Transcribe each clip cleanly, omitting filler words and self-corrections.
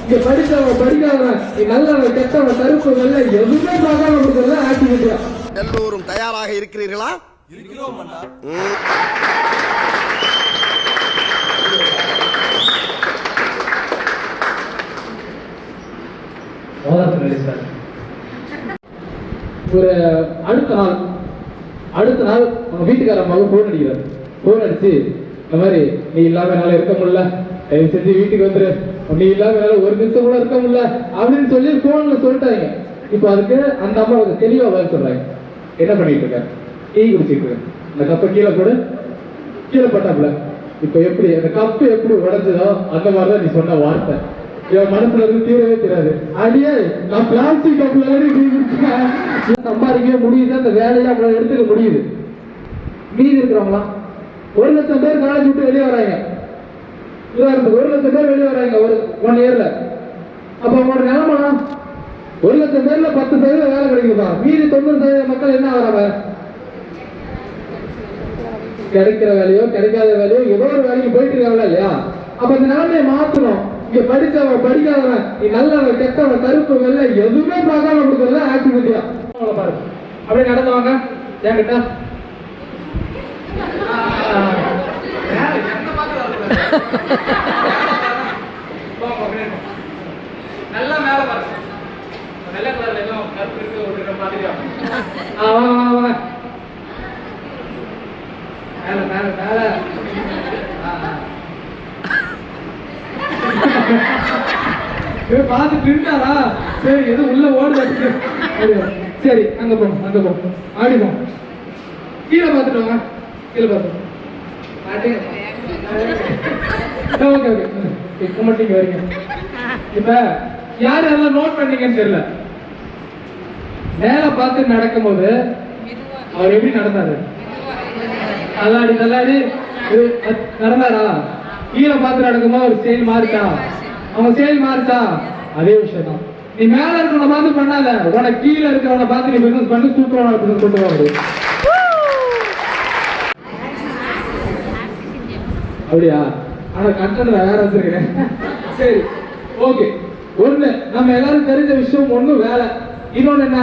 இங்க படித்தவன் படிக்காதவன் நல்லவன் கெட்டவன் கருப்பு வெள்ளை எதுவுமே பார்க்காம கொடுக்கறது ஆக்டிவிட்டியா. எல்லோரும் தயாராக இருக்கிறீர்களா? இருக்கிறோம் அண்ணா. ஒரு அடுத்த நாள் உங்க வீட்டுக்கார மகன் போன் அடிக்கிறார். போன் அடிச்சு இந்த மாதிரி நீ இல்லாம என்னால இருக்க முடியல, தயவு செஞ்சு வீட்டுக்கு வந்துரு, நீ இல்லாம என்னால ஒரு நிமிஷம் கூட இருக்க முடியல அப்படின்னு சொல்லி போன்ல சொல்லிட்டாங்க. இப்ப அதுக்கு அந்த அம்மா தெளிவா பதில் சொல்றாங்க. என்ன பண்ணிட்டு இருக்க? டீ குடிச்சிட்டு இருக்க. அந்த கப்பை கீழே போடு. கீழே போட்டாப்ல. இப்ப எப்படி அந்த கப்பு எப்படி உடைஞ்சதோ அந்த மாதிரிதான் நீ சொன்ன வார்த்தை என் மனசுல இருந்து தீரவே தெரியாது. அடியே நான் பிளாஸ்டிக் கப்ல சம்பாதிக்கவே முடியுது, அந்த வேலையை அவங்களால எடுத்துக்க முடியுது. மீதி இருக்கிறவங்களாம் 1,00,000 பேர் காலேஜ் விட்டு வெளியே வராங்க. 1,00,000 பேர் வெளியே வராங்க ஒரு 1 இயர்ல. அப்ப அவங்களோட நிலைமைனா 1,00,000 பேர்ல 10% வேலை கிடைக்குதா? மீதி 90% மக்கள் என்ன ஆகிறாங்க? கிடைக்கிற வேலையோ கிடைக்காத வேலையோ ஏதோ ஒரு வேலைக்கு போயிட்டு இருக்காங்களா இல்லையா? அப்ப இந்த நிலைமையை மாத்தணும். இங்க படித்தவன் படிக்காதவன் நல்லவன் கெட்டவன் கருப்பு வெள்ளை எதுவுமே பார்க்காம கொடுக்கறது ஆக்டிவிட்டியா. பாருங்க அப்படியே நடந்தவாங்க என்கிட்ட நல்லா மேல பாருங்க. நல்ல கலர்ல ஏதோ கருப்பு இருக்கு ஒரு மாதிரியா. மேல மேல மேல பார்த்துட்டு இருந்தாரா? சரி எது உள்ள ஓடுது. சரி அங்க போ அங்க போ ஆடி போ. கீழே பார்த்துட்டு வாங்க. கீழே பார்த்து ஓகே ஓகே இப்ப மட்டும் வரீங்க. இப்ப யார் யாரெல்லாம் நோட் பண்ணீங்கன்னு தெரியல. மேல பார்த்து நடக்கும் போது அவர் எப்படி நடந்தாரு? தள்ளாடி தள்ளாடி நடந்தாரா? கீழே பார்த்து நடக்கும்போது ஒரு ஸ்டைல் மாறிட்டா? அவங்க ஸ்டைல் மாறிட்டா? அதே விஷயம் தான். நீ மேல இருக்கிறவனை பார்த்து பண்ணாத, உனக்கு கீழே இருக்கிறவனை பார்த்து நீ பிசினஸ் பண்ணி சூப்பரான பிசினஸ் கொண்டு வர முடியும். அப்படியா? ஆனா கண்டென்ட் வேற வச்சிருக்கேன். சரி ஓகே. ஒண்ணு நம்ம எல்லாரும் தெரிஞ்ச விஷயம், ஒண்ணு வேலை, இன்னொன்னு என்ன?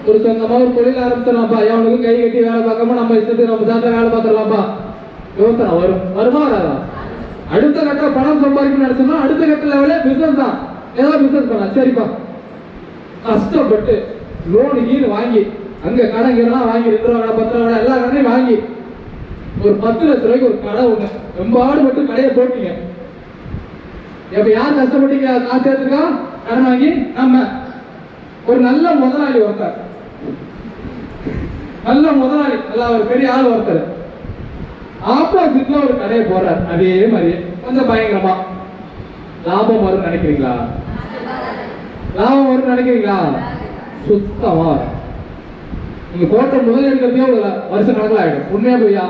ஒரு சொந்தமா ஒரு தொழில் ஆரம்பிச்சிடலாம்ப்பா. அவனுக்கு கை கட்டி வேலை பார்க்காம நம்ம இஷ்டத்துக்கு நம்ம சாப்பிட்ட வேலை பார்த்துடலாம்ப்பா. யோசனை வருமா வராதா? அடுத்த கட்ட பணம் சம்பாதிக்கணும்னு நினைச்சோம்னா அடுத்த கட்ட லெவலே பிசினஸ் தான். ஏதாவது பிசினஸ் பண்ணலாம். சரிப்பா, கஷ்டப்பட்டு லோனு கீழ் வாங்கி அங்க கடன் கீழெல்லாம் வாங்கி 2 ரூபா 10 ரூபா எல்லா கடையும் வாங்கி ஒரு 10 லட்ச ரூபாய்க்கு ஒரு கடை ஒண்ணு ரொம்ப ஆடுபட்டு கடையை போட்டீங்க. எப்ப யார் கஷ்டப்பட்டீங்க? காசு சேர்த்துருக்கா கடன் வாங்கி. நம்ம ஒரு நல்ல முதலாளி ஒருத்தர், நல்ல முதலாளி, நல்ல ஒரு பெரிய ஆள் ஒருத்தர் ஆப்போசிட்ல ஒரு கடையை போறார். அதே மாதிரி கொஞ்சம் பயங்கரமா லாபம் வரும் நினைக்கிறீங்களா? லாபம் வரும் நினைக்கிறீங்களா? சுத்தமா நீங்க போட்ட முதல் எடுக்கிறதே வருஷ கணக்கில் ஆயிடும். உண்மையா போய்யா?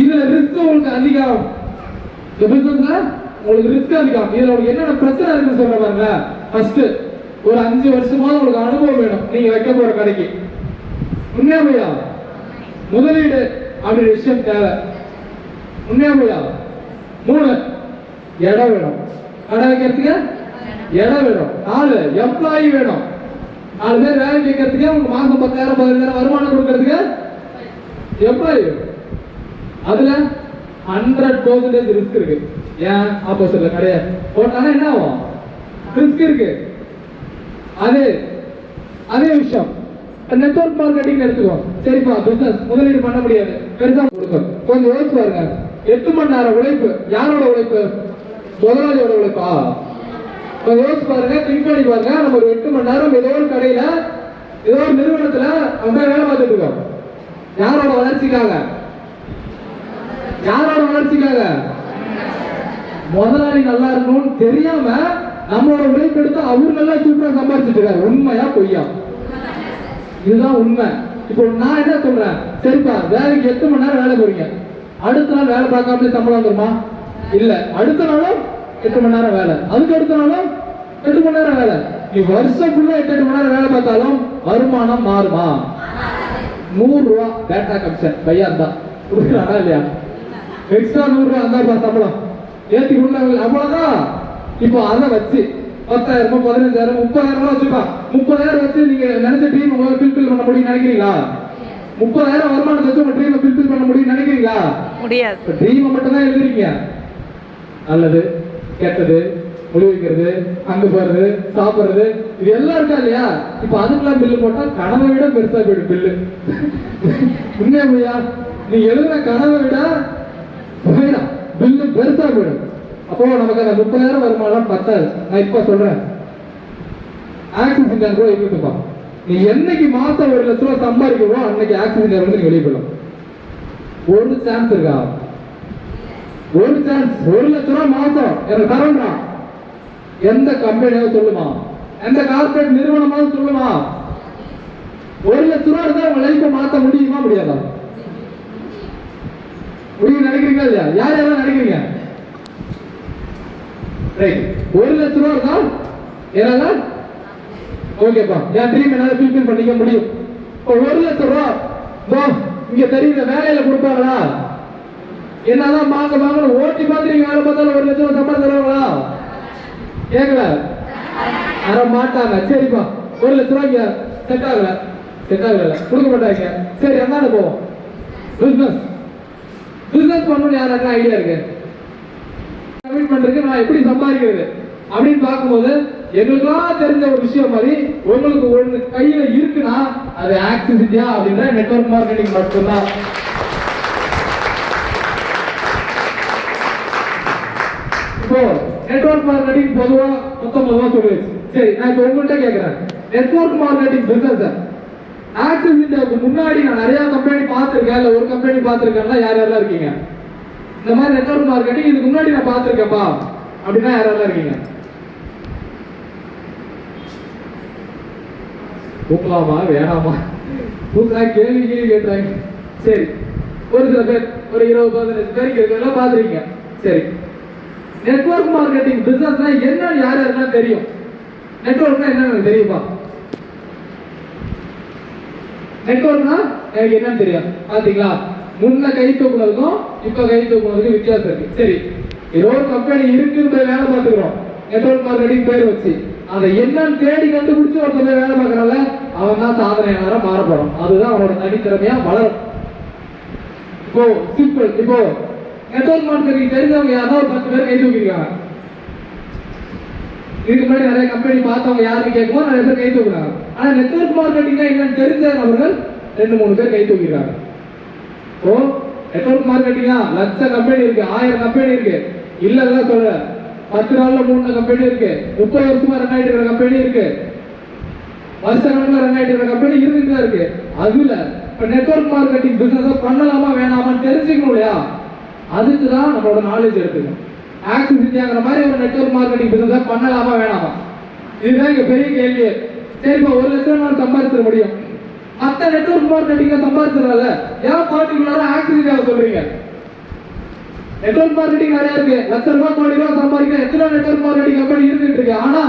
இதுல ரிஸ்க் உங்களுக்கு அதிகம். இந்த பிசினஸ்ல உங்களுக்கு ரிஸ்க் அதிகம். இதுல உங்களுக்கு என்னென்ன பிரச்சனை இருக்குன்னு சொல்ற பாருங்க. ஃபர்ஸ்ட் ஒரு 5 வருஷமா உங்களுக்கு அனுபவம் வேணும் நீங்க வைக்க போற கடைக்கு. உண்மையா போய்யா? முதலீடு அப்படி விஷயம் தேவை. உண்மையா போய்யா? 3 இடம் வேணும். கடை வைக்கிறதுக்கு இடம் வேணும். 4 எம்ப்ளாயி வேணும். 4 பேர் வேலை கேட்கறதுக்கு உங்களுக்கு மாசம் 10,000 15,000 வருமானம் கொடுக்கறதுக்கு எம்ப்ளாயி வேணும். அதுல 100% ரிஸ்க் இருக்கு. ஏன்? ஆப்போசிட்ல கடையை போட்டாலும் என்ன ஆகும்? ரிஸ்க் இருக்கு. அதே விஷயம் நெட்வொர்க் மார்க்கெட்டிங் எடுத்துக்கோ. சரிப்பா, பிசினஸ் முதலீடு பண்ண முடியாது, பெருசா கொடுக்கும். கொஞ்சம் யோசிச்சு பாருங்க. 8 மணி நேரம் உழைப்பு யாரோட உழைப்பு? முதலாளியோட உழைப்பா? கொஞ்சம் யோசிச்சு பாருங்க, திங்க் பண்ணி பாருங்க. நம்ம ஒரு 8 மணி நேரம் ஏதோ ஒரு கடையில ஏதோ ஒரு நிறுவனத்துல நம்ம வேலை பார்த்துட்டு இருக்கோம். யாரோட வளர்ச்சிக்காக? யாரோட வளர்ச்சிக்காக? முதலாளி நல்லா இருக்கணும்னு தெரியாம நம்மளோட உழைப்பு எடுத்து அவரு நல்லா சூப்பரா சம்பாதிச்சுட்டு இருக்காரு. உண்மையா பொய்யா? இதுதான் உண்மை. இப்போ நான் என்ன சொல்றேன்? சரிப்பா, வேலைக்கு 8 மணி நேரம் வேலை போறீங்க. அடுத்த நாள் வேலை பார்க்காமலே சம்பளம் வந்துருமா? இல்ல. அடுத்த நாளும் 8 மணி நேரம் வேலை, அதுக்கு அடுத்த நாளும் 8 மணி நேரம் வேலை. நீ வருஷம் ஃபுல்லா 8 மணி நேரம் வேலை பார்த்தாலும் வருமானம் மாறுமா? 100 ரூபா டேட்டா கமிஷன் பையா இருந்தா கொடுக்குறானா இல்லையா? எக்ஸ்ட்ரா 100 ரூபா அந்த சம்பளம் ஏத்தி கொடுத்தாங்க. அவ்வளவுதான். இப்போ அதை வச்சு 10,000 15,000 30,000 வச்சுக்கலாம். 30,000 வச்சு நீங்க நினைச்ச ட்ரீம் உங்களால ஃபில்பில் பண்ண முடியும் நினைக்கிறீங்களா? 30,000 வருமானம் வச்சு உங்க ட்ரீமை ஃபில்பில் பண்ண முடியும் நினைக்கிறீங்களா? முடியாது. இப்போ ட்ரீமை மட்டும் தான் எழுதுறீங்க. நல்லது கெட்டது முடிவுக்கிறது அங்க போறது சாப்பிடுறது இது எல்லாம் இருக்கா இல்லையா? இப்ப அதுக்கெல்லாம் பில்லு போட்டா கனவை விட பெருசா போயிடும் பில்லு. உண்மையா நீ எழுதுற கனவை விட போயிடும் பில்லு பெருசா போயிடும். அப்போ நமக்கு அந்த 30,000 வருமானம் பத்தாது. நான் இப்ப சொல்றேன், ஆக்சிஸ் இந்தியா கூட இருக்குப்பா. நீ என்னைக்கு மாசம் 1 லட்ச ரூபாய் சம்பாதிக்கிறோம் அன்னைக்கு ஆக்சிஸ் இந்தியா வந்து வெளியே போயிடும். ஒரு சான்ஸ் இருக்கா? ஒரு சான்ஸ். 1 லட்ச ரூபாய் மாசம் எனக்கு தரேன்டா. எந்த கம்பெனியாவது சொல்லுமா? எந்த கார்பரேட் நிறுவனமாவது சொல்லுமா? 1 லட்ச ரூபாய் இருந்தா உங்க லைஃபை மாத்த முடியுமா முடியாதா? முடியும் நினைக்கிறீங்களா இல்லையா? யார் யாரும் நினைக்கிறீங்க? ரைட். 1 லட்ச ரூபாய் இருந்தா ஏன்னா ஓகேப்பா என் திரும்பி என்னால ஃபில்பில் பண்ணிக்க முடியும். இப்போ 1 லட்ச ரூபாய் இங்க தெரியுற வேலையில கொடுப்பாங்களா? என்னதான் வாங்க ஓட்டி பார்த்து நீங்க வேலை பார்த்தாலும் 1 லட்ச ரூபாய் சம்பளம் தருவாங்களா? கேட்கல, வர மாட்டாங்க. சரிப்பா 1 லட்ச ரூபாய்க்கு செட் ஆகல கொடுக்க மாட்டாங்க. சரி அந்தாண்ட போவோம். பிசினஸ் பண்ணணும் யாராச்சும் ஐடியா இருக்கு? கமிட்மெண்ட் இருக்கு, நான் எப்படி சம்பாதிக்கிறது அப்படின்னு பார்க்கும்போது எங்களுக்கெல்லாம் தெரிஞ்ச ஒரு விஷயம் மாதிரி உங்களுக்கு ஒண்ணு கையில இருக்குன்னா அது ஆக்சிஸ் இந்தியா அப்படின்ற நெட்வொர்க் மார்க்கெட்டிங் மட்டும்தான். இப்போ நெட்வொர்க் மார்க்கெட்டிங் பொதுவா மொத்தமா சொல்லிடுச்சு. சரி நான் இப்ப உங்கள்கிட்ட கேட்கிறேன், நெட்வொர்க் மார்க்கெட்டிங் பிசினஸ் ஆக்சிஸ் இந்தியாவுக்கு முன்னாடி நான் நிறைய கம்பெனி பார்த்திருக்கேன், இல்ல ஒரு கம்பெனி பார்த்திருக்கேன்னா யார் யாரெல்லாம் இருக்கீங்க? இந்த மாதிரி நெட்வொர்க் மார்க்கெட்டிங் இதுக்கு முன்னாடி நான் பார்த்திருக்கேன்ப்பா அப்படின்னா யாரெல்லாம் இருக்கீங்க? கூப்பிடலாமா வேணாமா? கூப்பிட்டா கேள்வி கேட்டுறாங்க. சரி ஒரு சில பேர் ஒரு 20-15 பேருக்கு இருக்கலாம் பார்த்துருக்கீங்க. சரி நெட்வொர்க் மார்க்கெட்டிங் பிசினஸ்னா என்னன்னு யார் யாருன்னா தெரியும்? நெட்வொர்க்னா என்னன்னு தெரியுமா? நெட்வொர்க்னா எனக்கு என்னன்னு தெரியும் பாத்தீங்களா? முன்ன கை தூக்குனதுக்கும் இப்ப கை தூக்குனதுக்கும் வித்தியாசம் இருக்கு. சரி ஏதோ ஒரு கம்பெனி இருக்குன்னு போய் வேலை பார்த்துக்கிறோம், நெட்வொர்க் மார்க்கெட்டிங் பேர் வச்சு அதை என்னன்னு தேடி கண்டுபிடிச்சு ஒருத்தர் போய் வேலை பார்க்கறனால அவன் தான் சாதனையாளரா மாறப்படும். அதுதான் அவனோட தனித்திறமையா வளரும். இப்போ சிம்பிள். இப்போ நெட்வொர்க் மார்க்கெட்டிங் தெரிஞ்சவங்க யாராவது ஒரு 10 பேர் கை தூக்கிருக்காங்க. இதுக்கு முன்னாடி நிறைய கம்பெனி பார்த்தவங்க யாருன்னு கேட்கும்போது நிறைய பேர் கை தூக்குறாங்க. ஆனா நெட்வொர்க் மார்க்கெட்டிங் என்னன்னு தெரிஞ்ச நபர்கள் 2-3 பேர் கை தூக்கிருக்காங்க. இப்போ நெட்வொர்க் மார்க்கெட்டிங்கா லட்ச கம்பெனி இருக்கு, 1000 கம்பெனி இருக்கு. இல்லதான் சொல்ற 10 நாள்ல 3 கம்பெனி இருக்கு, 30 வருஷமா ரன் ஆயிட்டு இருக்கிற கம்பெனி இருக்கு, வருஷ கணக்குல ரன் ஆயிட்டு இருக்கிற கம்பெனி இருந்துட்டு இருக்கு. அதுல இப்ப நெட்வொர்க் மார்க்கெட்டிங் பிசினஸ் பண்ணலாமா வேணாமான்னு தெரிஞ்சுக்கணும் இல்லையா? அதுக்கு தான் நம்மளோட நாலேஜ் எடுத்துக்கணும். ஆக்சிஸ் இந்தியாங்கிற மாதிரி ஒரு நெட்வொர்க் மார்க்கெட்டிங் பிசினஸ் பண்ணலாமா வேணாமா? இதுதான் இங்க பெரிய கேள்வி. சரி இப்போ 1 லட்சம் நான் சம்பாதிச்சிட முடியும், மற்ற நெட்வொர்க் மார்க்கெட்டிங்க சம்பாதிச்சிடல, ஏன் பர்டிகுலரா ஆக்சிஸ் இந்தியாவை சொல்றீங்க? நெட்வொர்க் மார்க்கெட்டிங் நிறைய இருக்கு, லட்ச ரூபாய் கோடி ரூபாய் சம்பாதிக்க எத்தனை நெட்வொர்க் மார்க்கெட்டிங் கம்பெனி இருந்துட்டு இருக்கு. ஆனா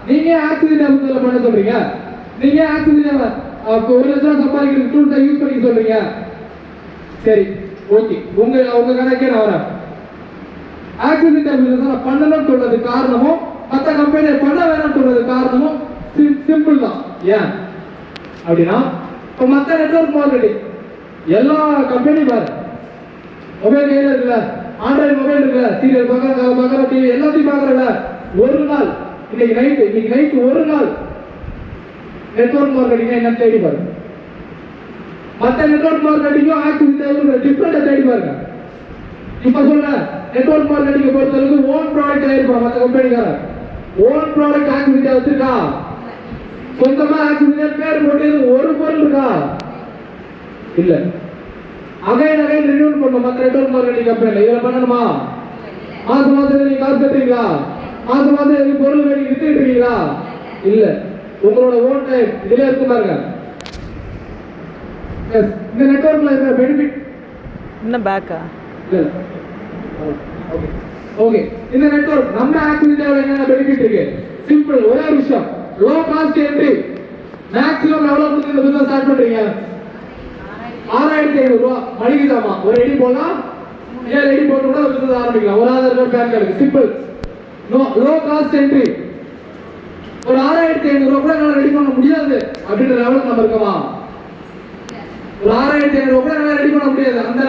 நீங்க ஆக்சிஸ் இந்தியா பிசினஸ் பண்ண சொல்றீங்க. நீங்க ஆக்சிஸ் இந்தியாவை 1 லட்சம் சம்பாதிக்கிறதுக்கு டூல்ஸை யூஸ் பண்ணி சொல்றீங்க. சரி ஓகே, உங்க கணக்கே நான் வரேன். ஆக்சிஸ் இந்தியா பிசினஸ் பண்ணணும்னு சொல்றது காரணமும் மற்ற கம்பெனியை பண்ண வேணும்னு சொல்றது காரணமும் சிம்பிள் தான். ஏன் அப்படின்னா இப்போ மற்ற நெட்வொர்க் மார்க்கெட்டிங் எல்லா கம்பெனியும் பாரு, மொபைல் கையில இருக்குல்ல, ஆண்ட்ராய்டு மொபைல் இருக்குல்ல, சீரியல் பார்க்கற டிவி எல்லாத்தையும் பார்க்கறல, ஒரு நாள் இன்னைக்கு நைட்டு ஒரு நாள் நெட்வொர்க் மார்க்கெட்டிங் என்னன்னு தேடி பாருங்க. மற்ற நெட்வொர்க் மார்க்கெட்டிங்கும் ஆக்சிஸ் இந்தியாவும் டிஃபரெண்டா தேடி பாருங்க. இப்ப சொல்ற நெட்வொர்க் மார்க்கெட்டிங் பொறுத்தவரைக்கும் ஓன் ப்ராடக்ட் தயாரிப்பாங்க மற்ற கம்பெனிக்கார. ஓன் ப்ராடக்ட் ஆக்சிஸ் இந்தியா வச்சிருக்கா? சொந்தமா ஆக்சிஸ் இந்தியா பேர் போட்டு ஒரு பொருள் இருக்கா? இல்ல. அகைன் ரினியூல் பண்ணும் மற்ற நெட்வொர்க் மார்க்கெட்டிங் கம்பெனில. இதுல பண்ணணுமா? மாசம் நீங்க காசு கட்டுறீங்களா? மாசம் பொருள் வேண்டி வித்துட்டு இருக்கீங்களா? இல்ல. உங்களோட ஓன் டைம் இதுல இருக்கு பாருங்க. இந்த நெட்வொர்க்ல இருக்கிற பெனிஃபிட் என்ன பேக்கா? இல்ல. ஓகே, இந்த நெட்வொர்க் நம்ம ஆக்சிஸ் இந்தியாவுல என்ன பெனிஃபிட் இருக்கு? சிம்பிள், ஒரே விஷயம், லோ காஸ்ட் என்ட்ரி. மேக்ஸிமம் எவ்வளவு கொடுத்து இந்த பிசினஸ் ஸ்டார்ட் பண்றீங்க? 6500 ரூபாய் மளிகை ஜாமான் ஒரு அடி போனா 7 அடி போட்டு கூட பிசினஸ் ஆரம்பிக்கலாம். ஒரு Aadhaar card, PAN card, simple. Low cost entry. ஒரு 6500 கூட என்னால ரெடி பண்ண முடியாது அப்படின்ற லெவலுக்கு நம்ம இருக்கோமா? ஒரு 6500 கூட என்னால ரெடி பண்ண முடியாது அந்த